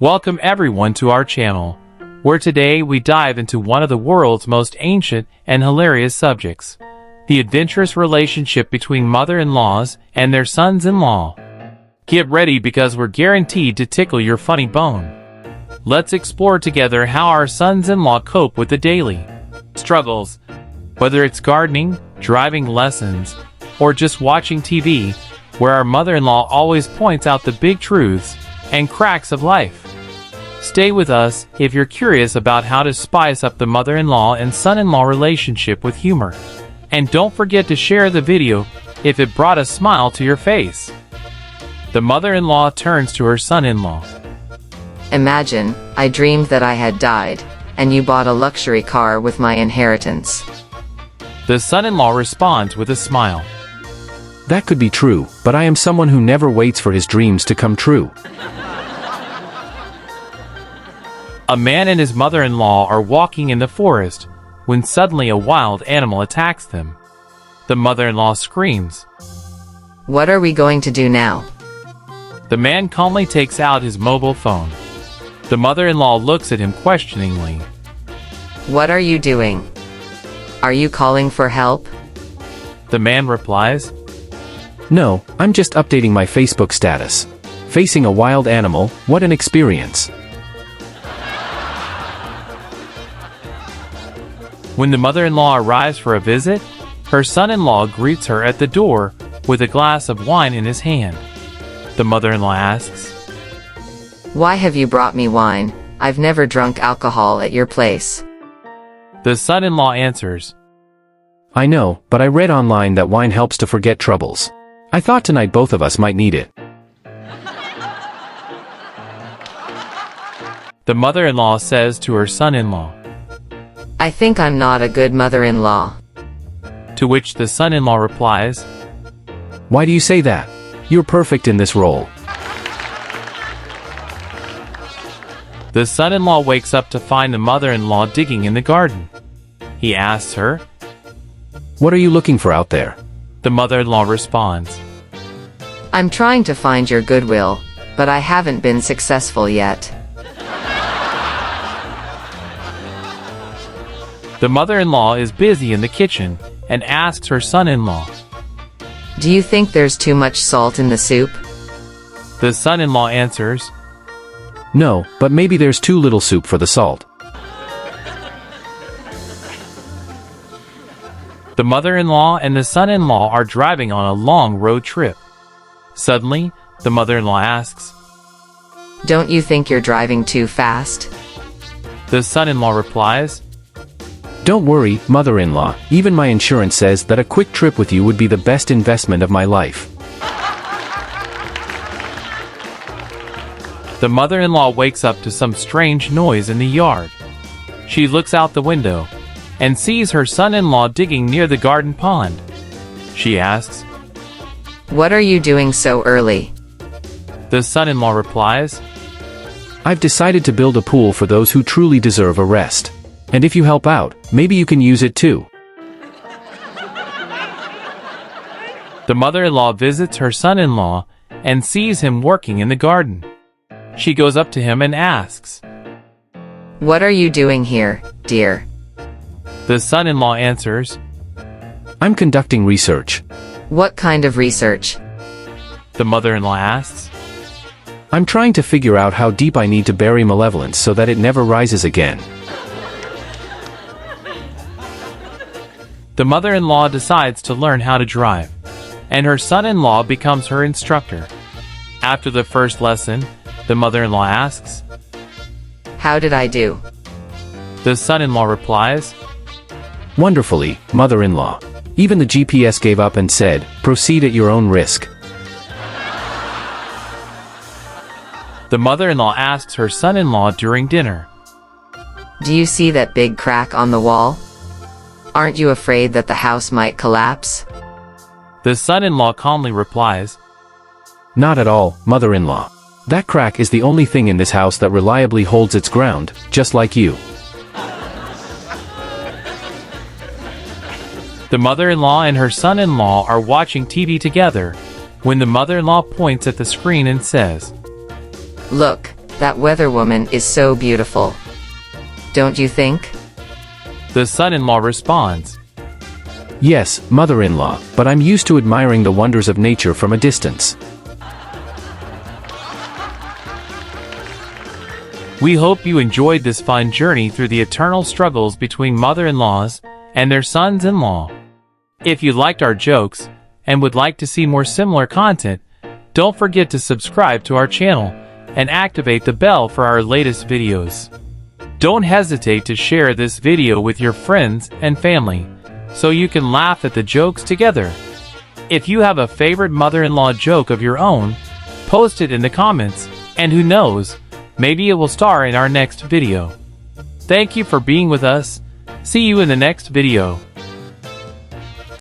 Welcome everyone to our channel, where today we dive into one of the world's most ancient and hilarious subjects, the adventurous relationship between mother-in-laws and their sons-in-law. Get ready because we're guaranteed to tickle your funny bone. Let's explore together how our sons-in-law cope with the daily struggles. Whether it's gardening, driving lessons, or just watching TV, where our mother-in-law always points out the big truths and cracks of life. Stay with us if you're curious about how to spice up the mother-in-law and son-in-law relationship with humor. And don't forget to share the video if it brought a smile to your face. The mother-in-law turns to her son-in-law. Imagine, I dreamed that I had died, and you bought a luxury car with my inheritance. The son-in-law responds with a smile. That could be true, but I am someone who never waits for his dreams to come true. A man and his mother-in-law are walking in the forest when suddenly a wild animal attacks them. The mother-in-law screams. What are we going to do now? The man calmly takes out his mobile phone. The mother-in-law looks at him questioningly. What are you doing? Are you calling for help? The man replies. No, I'm just updating my Facebook status. Facing a wild animal, what an experience. When the mother-in-law arrives for a visit, her son-in-law greets her at the door with a glass of wine in his hand. The mother-in-law asks, Why have you brought me wine? I've never drunk alcohol at your place. The son-in-law answers, I know, but I read online that wine helps to forget troubles. I thought tonight both of us might need it. The mother-in-law says to her son-in-law. I think I'm not a good mother-in-law. To which the son-in-law replies, Why do you say that? You're perfect in this role. The son-in-law wakes up to find the mother-in-law digging in the garden. He asks her, What are you looking for out there? The mother-in-law responds, I'm trying to find your goodwill, but I haven't been successful yet. The mother-in-law is busy in the kitchen and asks her son-in-law, Do you think there's too much salt in the soup? The son-in-law answers, No, but maybe there's too little soup for the salt. The mother-in-law and the son-in-law are driving on a long road trip. Suddenly, the mother-in-law asks, Don't you think you're driving too fast? The son-in-law replies, Don't worry, mother-in-law, even my insurance says that a quick trip with you would be the best investment of my life. The mother-in-law wakes up to some strange noise in the yard. She looks out the window and sees her son-in-law digging near the garden pond. She asks, What are you doing so early? The son-in-law replies, I've decided to build a pool for those who truly deserve a rest. And if you help out, maybe you can use it too. The mother-in-law visits her son-in-law and sees him working in the garden. She goes up to him and asks, What are you doing here, dear? The son-in-law answers, I'm conducting research. What kind of research? The mother-in-law asks, I'm trying to figure out how deep I need to bury malevolence so that it never rises again. The mother-in-law decides to learn how to drive, and her son-in-law becomes her instructor. After the first lesson, the mother-in-law asks, How did I do? The son-in-law replies, Wonderfully, mother-in-law. Even the GPS gave up and said, Proceed at your own risk. The mother-in-law asks her son-in-law during dinner, Do you see that big crack on the wall? Aren't you afraid that the house might collapse? The son-in-law calmly replies, Not at all, mother-in-law. That crack is the only thing in this house that reliably holds its ground, just like you. The mother-in-law and her son-in-law are watching TV together when the mother-in-law points at the screen and says, Look, That weather woman is so beautiful. Don't you think? The son-in-law responds. Yes, mother-in-law, but I'm used to admiring the wonders of nature from a distance. We hope you enjoyed this fun journey through the eternal struggles between mother-in-laws and their sons-in-law. If you liked our jokes and would like to see more similar content, don't forget to subscribe to our channel and activate the bell for our latest videos. Don't hesitate to share this video with your friends and family, so you can laugh at the jokes together. If you have a favorite mother-in-law joke of your own, post it in the comments, and who knows, maybe it will star in our next video. Thank you for being with us. See you in the next video.